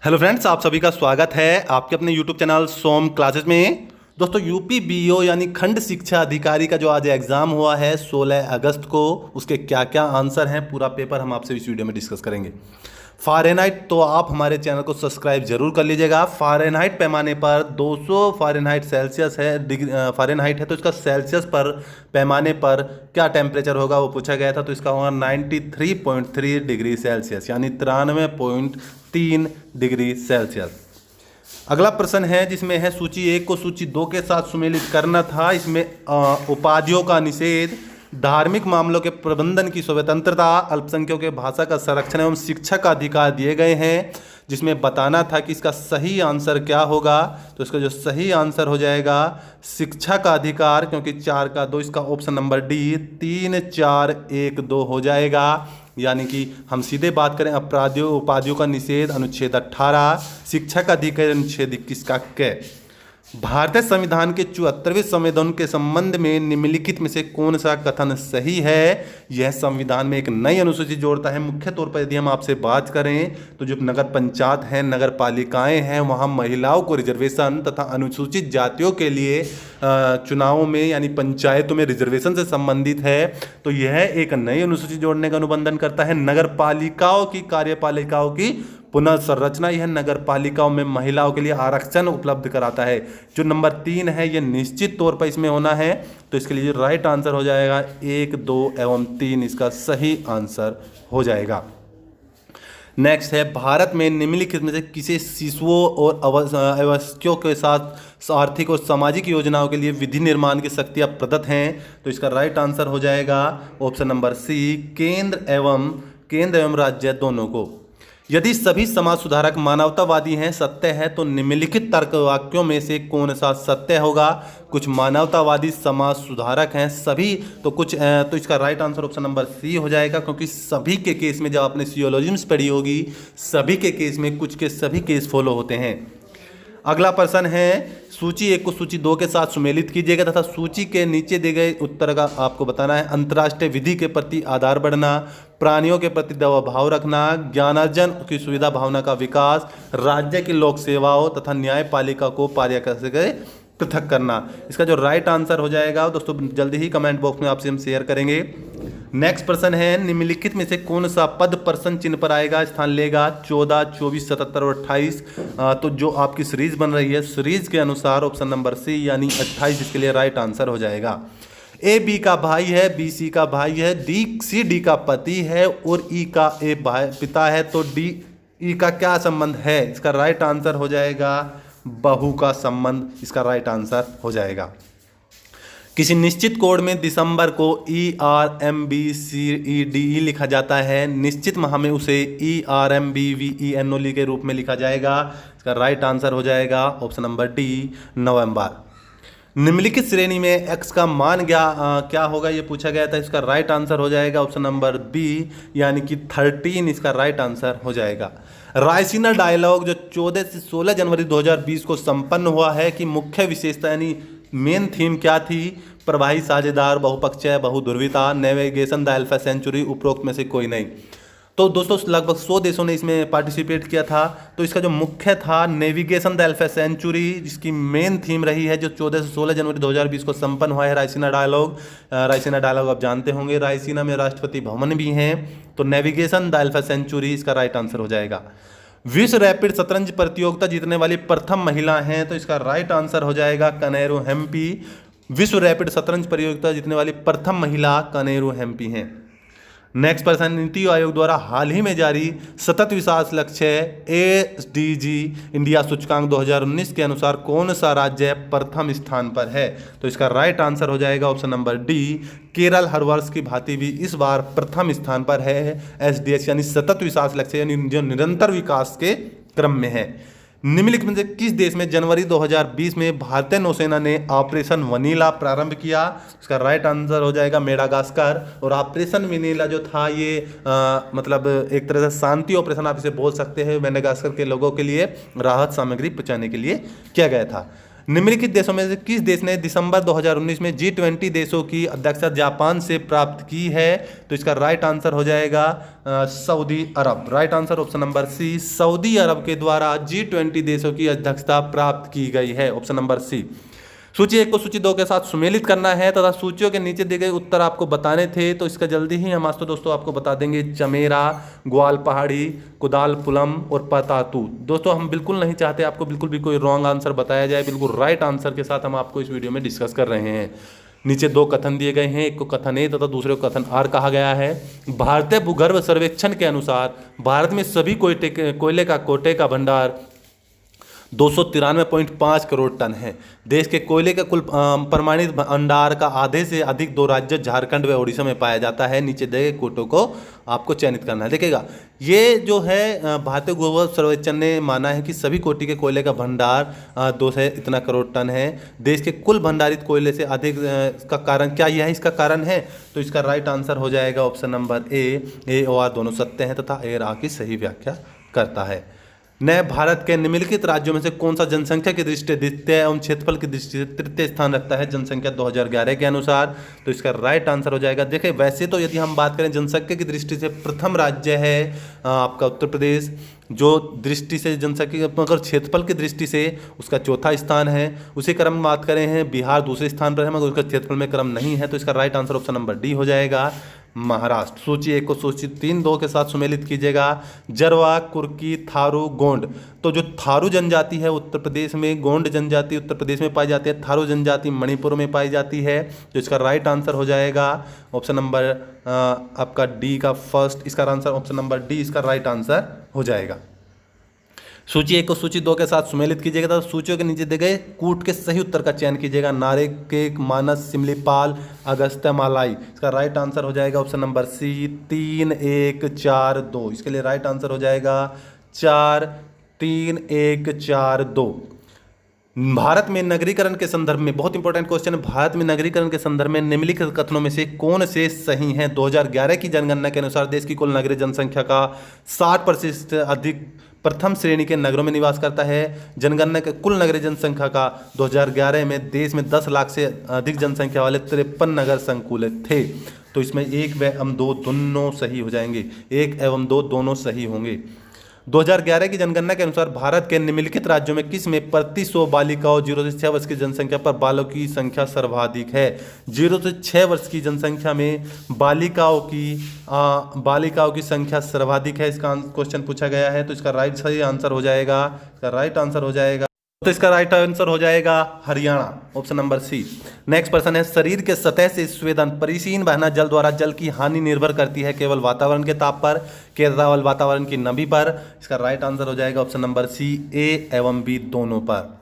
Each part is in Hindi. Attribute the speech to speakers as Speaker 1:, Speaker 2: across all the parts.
Speaker 1: हेलो फ्रेंड्स, आप सभी का स्वागत है आपके अपने यूट्यूब चैनल सोम क्लासेस में। दोस्तों, यूपी बीओ यानी खंड शिक्षा अधिकारी का जो आज एग्ज़ाम हुआ है 16 अगस्त को, उसके क्या क्या आंसर हैं पूरा पेपर हम आपसे इस वीडियो में डिस्कस करेंगे। फ़ारेनहाइट तो आप हमारे चैनल को सब्सक्राइब जरूर कर लीजिएगा। फ़ारेनहाइट पैमाने पर 200 फ़ारेनहाइट सेल्सियस है, डिग्री फ़ारेनहाइट है, तो इसका सेल्सियस पर पैमाने पर क्या टेम्परेचर होगा वो पूछा गया था। तो इसका होगा 93.3 डिग्री सेल्सियस यानी 93.3 डिग्री सेल्सियस। अगला प्रश्न है जिसमें है सूची 1 को सूची 2 के साथ सुमेलित करना था। इसमें उपाधियों का निषेध, धार्मिक मामलों के प्रबंधन की स्वतंत्रता, अल्पसंख्यकों के भाषा का संरक्षण एवं शिक्षा का अधिकार दिए गए हैं, जिसमें बताना था कि इसका सही आंसर क्या होगा। तो इसका जो सही आंसर हो जाएगा शिक्षा का अधिकार, क्योंकि 4 का 2, इसका ऑप्शन नंबर डी 3, 4, 1, 2 हो जाएगा। यानी कि हम सीधे बात करें अपराधियों उपाधियों का निषेध अनुच्छेद 18, शिक्षा का अधिकार अनुच्छेद 21 का क। भारतीय संविधान के 74वें संशोधन के संबंध में निम्नलिखित में से कौन सा कथन सही है। यह संविधान में एक नई अनुसूची जोड़ता है। मुख्य तौर पर यदि हम आपसे बात करें तो जो नगर पंचायत हैं, नगर पालिकाएँ हैं, वहाँ महिलाओं को रिजर्वेशन तथा अनुसूचित जातियों के लिए चुनावों में यानी पंचायतों में रिजर्वेशन से संबंधित है। तो यह एक नई अनुसूची जोड़ने का अनुबंधन करता है। नगर पालिकाओं की कार्यपालिकाओं की पुनर्संरचना, यह नगर पालिकाओं में महिलाओं के लिए आरक्षण उपलब्ध कराता है। जो नंबर 3 है यह निश्चित तौर पर इसमें होना है। तो इसके लिए जो राइट आंसर हो जाएगा 1, 2 एवं 3 इसका सही आंसर हो जाएगा। नेक्स्ट है भारत में निम्नलिखित में से किसे शिशुओं और अवयस्कों के साथ आर्थिक और सामाजिक योजनाओं के लिए विधि निर्माण की शक्तियाँ प्रदत्त हैं। तो इसका राइट आंसर हो जाएगा ऑप्शन नंबर सी, केंद्र एवं राज्य दोनों को। यदि सभी समाज सुधारक मानवतावादी हैं, सत्य है, तो निम्नलिखित तर्क वाक्यों में से कौन सा सत्य होगा। कुछ मानवतावादी समाज सुधारक हैं सभी, तो इसका right answer option number C हो जाएगा, क्योंकि सभी के केस में जब आपने सियोलॉजिम्स पढ़ी होगी, सभी के केस में कुछ के सभी केस फॉलो होते हैं। अगला प्रश्न है सूची 1 को सूची 2 के साथ सुमेलित कीजिएगा तथा सूची के नीचे दिए गए उत्तर का आपको बताना है। अंतर्राष्ट्रीय विधि के प्रति आधार बढ़ना, प्राणियों के प्रति दया भाव रखना, ज्ञानार्जन की सुविधा भावना का विकास, राज्य की लोक सेवाओं तथा न्यायपालिका को पारदर्शी से पृथक करना। इसका जो राइट आंसर हो जाएगा दोस्तों जल्दी ही कमेंट बॉक्स में आपसे हम शेयर करेंगे। नेक्स्ट प्रश्न है निम्नलिखित में से कौन सा पद प्रश्न चिन्ह पर आएगा, स्थान लेगा। 14, 24, 77 और 28। तो जो आपकी सीरीज बन रही है सीरीज के अनुसार ऑप्शन नंबर सी यानी 28 इसके लिए राइट आंसर हो जाएगा। ए बी का भाई है, बी सी का भाई है, डी सी डी का पति है और ई का ए भाई पिता है, तो डी ई का क्या संबंध है। इसका राइट आंसर हो जाएगा बहू का संबंध, इसका राइट आंसर हो जाएगा। किसी निश्चित कोड में दिसंबर को ERMBCEDE लिखा जाता है, निश्चित माह में उसे ERMBVENOLE के रूप में लिखा जाएगा। इसका राइट आंसर हो जाएगा ऑप्शन नंबर डी, नवंबर। निम्नलिखित श्रेणी में x का मान क्या होगा ये पूछा गया था। इसका राइट आंसर हो जाएगा ऑप्शन नंबर बी यानी कि 13 इसका राइट आंसर हो जाएगा। रायसीना डायलॉग जो 14 से 16 जनवरी 2020 को संपन्न हुआ है कि मुख्य विशेषता यानी मेन थीम क्या थी। प्रवाही साझेदार, बहुपक्षीय, बहुध्रुविता, नेविगेशन द अल्फा सेंचुरी, उपरोक्त में से कोई नहीं। तो दोस्तों लगभग 100 देशों ने इसमें पार्टिसिपेट किया था। तो इसका जो मुख्य था नेविगेशन द अल्फा सेंचुरी, जिसकी मेन थीम रही है, जो 14 से 16 जनवरी 2020 को संपन्न हुआ है रायसीना डायलॉग। रायसीना डायलॉग आप जानते होंगे, रायसीना में राष्ट्रपति भवन भी हैं। तो नेविगेशन द अल्फा सेंचुरी इसका राइट आंसर हो जाएगा। विश्व रैपिड शतरंज प्रतियोगिता जीतने वाली प्रथम महिला हैं, तो इसका राइट आंसर हो जाएगा कनेरू हेम्पी। विश्व रैपिड शतरंज प्रतियोगिता जीतने वाली प्रथम महिला कनेरू हेम्पी हैं। नेक्स्ट प्रश्न, नीति आयोग द्वारा हाल ही में जारी सतत विकास लक्ष्य SDG इंडिया सूचकांक 2019 के अनुसार कौन सा राज्य प्रथम स्थान पर है। तो इसका राइट आंसर हो जाएगा ऑप्शन नंबर डी, केरल हर वर्ष की भांति भी इस बार प्रथम स्थान पर है। SDH यानी सतत विकास लक्ष्य यानी जो निरंतर विकास के क्रम में है। निम्नलिखित में से किस देश में जनवरी 2020 में भारतीय नौसेना ने ऑपरेशन वनीला प्रारंभ किया। इसका राइट आंसर हो जाएगा मेडागास्कर। और ऑपरेशन वनीला जो था ये मतलब एक तरह से शांति ऑपरेशन आप इसे बोल सकते हैं। मेडागास्कर के लोगों के लिए राहत सामग्री पहुंचाने के लिए किया गया था। निम्नलिखित देशों में से किस देश ने दिसंबर 2019 में G20 देशों की अध्यक्षता जापान से प्राप्त की है? तो इसका राइट आंसर हो जाएगा Saudi Arab. Right answer option number C, Saudi Arab के द्वारा G20 देशों की अध्यक्षता प्राप्त की गई है, ऑप्शन नंबर सी। सूची 1 को सूची 2 के साथ सुमेलित करना है तथा सूचियों के नीचे दिए गए उत्तर आपको बताने थे, तो इसका जल्दी ही हम आज तो दोस्तों आपको बता देंगे। चमेरा, ग्वाल पहाड़ी, कुदालपुलम और पतातू। दोस्तों हम बिल्कुल नहीं चाहते आपको बिल्कुल भी कोई रॉन्ग आंसर बताया जाए, बिल्कुल राइट आंसर के साथ हम आपको इस वीडियो में डिस्कस कर रहे हैं। नीचे 2 कथन दिए गए हैं, एक को कथन ए तथा दूसरे को कथन आर कहा गया है। भारतीय भूगर्भ सर्वेक्षण के अनुसार भारत में सभी कोयले का कोटे का भंडार 293.5 करोड़ टन है। देश के कोयले का कुल प्रमाणित भंडार का आधे से अधिक 2 राज्य झारखंड व ओडिशा में पाया जाता है। नीचे दिए कोटों को आपको चयनित करना है। देखिएगा, ये जो है भारतीय भूगर्भ सर्वेक्षण ने माना है कि सभी कोटि के कोयले का भंडार 2 से इतना करोड़ टन है। देश के कुल भंडारित कोयले से अधिक का कारण क्या यह इसका कारण है? तो इसका राइट आंसर हो जाएगा ऑप्शन नंबर ए और आर दोनों सत्य हैं तथा ए और आर की सही व्याख्या करता है। नए भारत के निम्नलिखित राज्यों में से कौन सा जनसंख्या की दृष्टि से द्वितीय एवं क्षेत्रफल की दृष्टि से तृतीय स्थान रखता है जनसंख्या 2011 के अनुसार? तो इसका राइट आंसर हो जाएगा। देखिए, वैसे तो यदि हम बात करें जनसंख्या की दृष्टि से प्रथम राज्य है आपका उत्तर प्रदेश, जो दृष्टि से जनसंख्या मगर क्षेत्रफल की दृष्टि से उसका चौथा स्थान है। उसी क्रम में बात करें हैं बिहार दूसरे स्थान पर है मगर उसका क्षेत्रफल में क्रम नहीं है, तो इसका right answer option number D हो जाएगा, महाराष्ट्र। सूची 1 को सूची 3-2 के साथ सुमेलित कीजिएगा। जरवा, कुर्की, थारू, गोंड। तो जो थारू जनजाति है उत्तर प्रदेश में, गोंड जनजाति उत्तर प्रदेश में पाई जाती है, थारू जनजाति मणिपुर में पाई जाती है। तो इसका राइट आंसर हो जाएगा ऑप्शन नंबर आपका डी का फर्स्ट, इसका आंसर ऑप्शन नंबर डी इसका राइट आंसर हो जाएगा। सूची 1 को सूची 2 के साथ सुमेलित कीजिएगा तो सूचियों के नीचे दिए गए कूट के सही उत्तर का चयन कीजिएगा। नारेकेक, मानस, सिमलीपाल, अगस्त्य मालाई। इसका राइट आंसर हो जाएगा ऑप्शन नंबर सी 3, 1, 4, 2। इसके लिए राइट आंसर हो जाएगा 4, 3, 1, 4, 2। भारत में नगरीकरण के संदर्भ में बहुत इंपॉर्टेंट क्वेश्चन है। भारत में नगरीकरण के संदर्भ में निम्नलिखित कथनों में से कौन से सही हैं? 2011 की जनगणना के अनुसार देश की कुल नगरीय जनसंख्या का 60% अधिक प्रथम श्रेणी के नगरों में निवास करता है। जनगणना के कुल नगरीय जनसंख्या का 2011 में देश में 10 लाख से अधिक जनसंख्या वाले 53 नगर संकुलित थे। तो इसमें 1 व एवं 2 दोनों सही हो जाएंगे, 1 एवं 2 दोनों सही होंगे। 2011 की जनगणना के अनुसार भारत के निम्नलिखित राज्यों में किस में प्रति 100 बालिकाओं 0 से 6 वर्ष की जनसंख्या पर बालों की संख्या सर्वाधिक है? 0 से 6 वर्ष की जनसंख्या में बालिकाओं की संख्या सर्वाधिक है। इसका क्वेश्चन पूछा गया है, तो इसका राइट सही आंसर हो जाएगा, इसका राइट आंसर हो जाएगा, तो इसका राइट आंसर हो जाएगा Haryana, option number C. Next प्रश्न है, शरीर के सतह से स्वेदन परिसीन बहना जल द्वारा जल की हानि निर्भर करती है केवल वातावरण के ताप पर, केवल वातावरण की नमी पर? इसका राइट आंसर हो जाएगा ऑप्शन नंबर सी, ए एवं बी दोनों पर।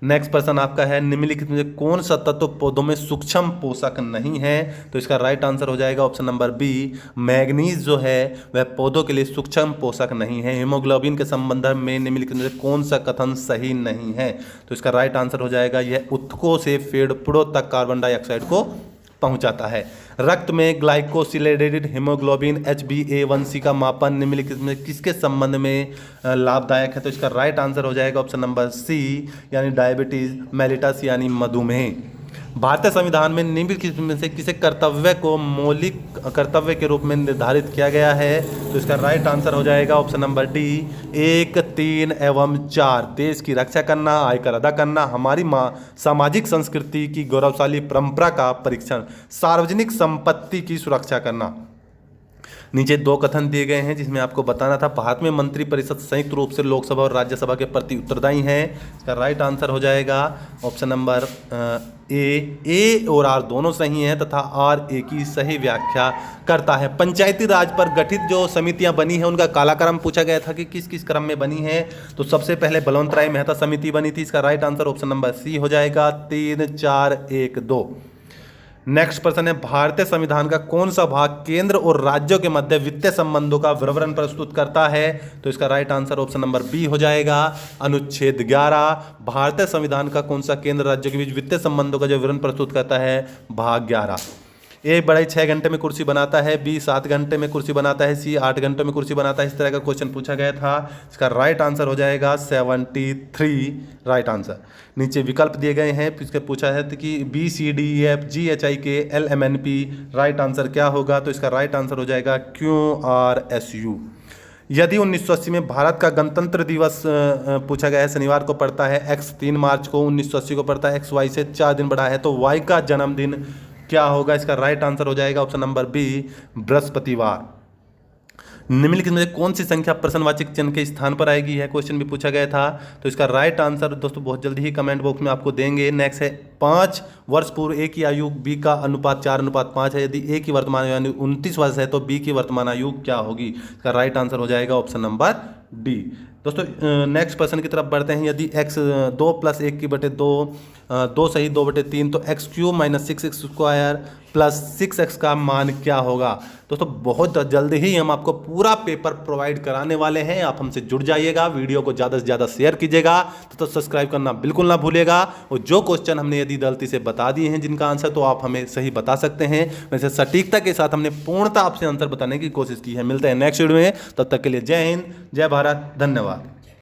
Speaker 1: नेक्स्ट प्रश्न आपका है, निम्नलिखित में कौन सा तत्व पौधों में सूक्ष्म पोषक नहीं है? तो इसका राइट आंसर हो जाएगा ऑप्शन नंबर बी, मैग्नीज जो है वह पौधों के लिए सूक्ष्म पोषक नहीं है। हीमोग्लोबिन के संबंध में निम्नलिखित में कौन सा कथन सही नहीं है? तो इसका राइट आंसर हो जाएगा, यह ऊतकों से फेफड़ों तक कार्बन डाइऑक्साइड को पहुंचाता है। रक्त में ग्लाइकोसिलेटेड हीमोग्लोबिन HbA1c का मापन निम्नलिखित में किसके संबंध में लाभदायक है? तो इसका राइट आंसर हो जाएगा ऑप्शन नंबर सी, यानी डायबिटीज मेलिटस यानी मधुमेह। भारतीय संविधान में निम्नलिखित में से किसे कर्तव्य को मौलिक कर्तव्य के रूप में निर्धारित किया गया है? तो इसका राइट आंसर हो जाएगा ऑप्शन नंबर डी, 1, 3 एवं 4। देश की रक्षा करना, आयकर अदा करना, हमारी सामाजिक संस्कृति की गौरवशाली परंपरा का परीक्षण, सार्वजनिक संपत्ति की सुरक्षा करना। नीचे 2 कथन दिए गए हैं जिसमें आपको बताना था, भारत में मंत्रिपरिषद संयुक्त रूप से लोकसभा और राज्यसभा के प्रति उत्तरदायी है। इसका राइट आंसर हो जाएगा ऑप्शन नंबर ए और आर दोनों सही हैं तथा आर ए की सही व्याख्या करता है। पंचायती राज पर गठित जो समितियां बनी हैं उनका कालाक्रम पूछा गया था कि किस किस क्रम में बनी है। तो सबसे पहले बलवंतराय मेहता समिति बनी थी, इसका right answer option number C हो जाएगा, 3, 4, 1, 2। नेक्स्ट प्रश्न है, भारतीय संविधान का कौन सा भाग केंद्र और राज्यों के मध्य वित्तीय संबंधों का विवरण प्रस्तुत करता है? तो इसका right answer option number B हो जाएगा, अनुच्छेद 11। भारतीय संविधान का कौन सा केंद्र राज्यों के बीच वित्तीय संबंधों का जो विवरण प्रस्तुत करता है? भाग 11। ए बढ़ई 6 घंटे में कुर्सी बनाता है, बी 7 घंटे में कुर्सी बनाता है, सी 8 घंटों में कुर्सी बनाता है। इस तरह का क्वेश्चन पूछा गया था। इसका राइट आंसर हो जाएगा 73 राइट आंसर। नीचे विकल्प दिए गए हैं, इसके पूछा है कि BCDEFGHIKLMNP राइट आंसर क्या होगा, तो इसका राइट आंसर हो जाएगा QRSU। यदि 1980 में भारत का गणतंत्र दिवस पूछा गया है, शनिवार को पड़ता है, X 3 मार्च को 1980 को पड़ता है, XY से 4 दिन बड़ा है, तो Y का जन्मदिन क्या होगा, इसका राइट आंसर हो जाएगा ऑप्शन नंबर बी बृहस्पतिवार। निम्नलिखित में से कौन सी संख्या प्रश्नवाचक चिन्ह के स्थान पर आएगी, है क्वेश्चन भी पूछा गया था। तो इसका राइट आंसर दोस्तों बहुत जल्दी ही कमेंट बॉक्स में आपको देंगे। नेक्स्ट है 5 वर्ष पूर्व ए की आयु बी का अनुपात 4:5 है। यदि ए की वर्तमान आयु यानी 29 वर्ष है तो बी की वर्तमान आयु क्या होगी, इसका राइट आंसर हो जाएगा ऑप्शन नंबर डी। दोस्तों नेक्स्ट क्वेश्चन की तरफ बढ़ते हैं। यदि x 2 + 1/2 2 सही 2/3 तो x³ - 6x² + 6x का मान क्या होगा। दोस्तों बहुत जल्दी ही हम आपको पूरा पेपर प्रोवाइड कराने वाले हैं, आप हमसे जुड़ जाइएगा, वीडियो को ज़्यादा से ज़्यादा शेयर कीजिएगा, तो सब्सक्राइब करना बिल्कुल ना भूलिएगा। और जो क्वेश्चन हमने यदि गलती से बता दिए हैं जिनका आंसर, तो आप हमें सही बता सकते हैं। वैसे सटीकता के साथ हमने पूर्णतः आपसे आंसर बताने की कोशिश की है। मिलते हैं नेक्स्ट वीडियो में, तब तक के लिए जय हिंद, जय भारत, धन्यवाद।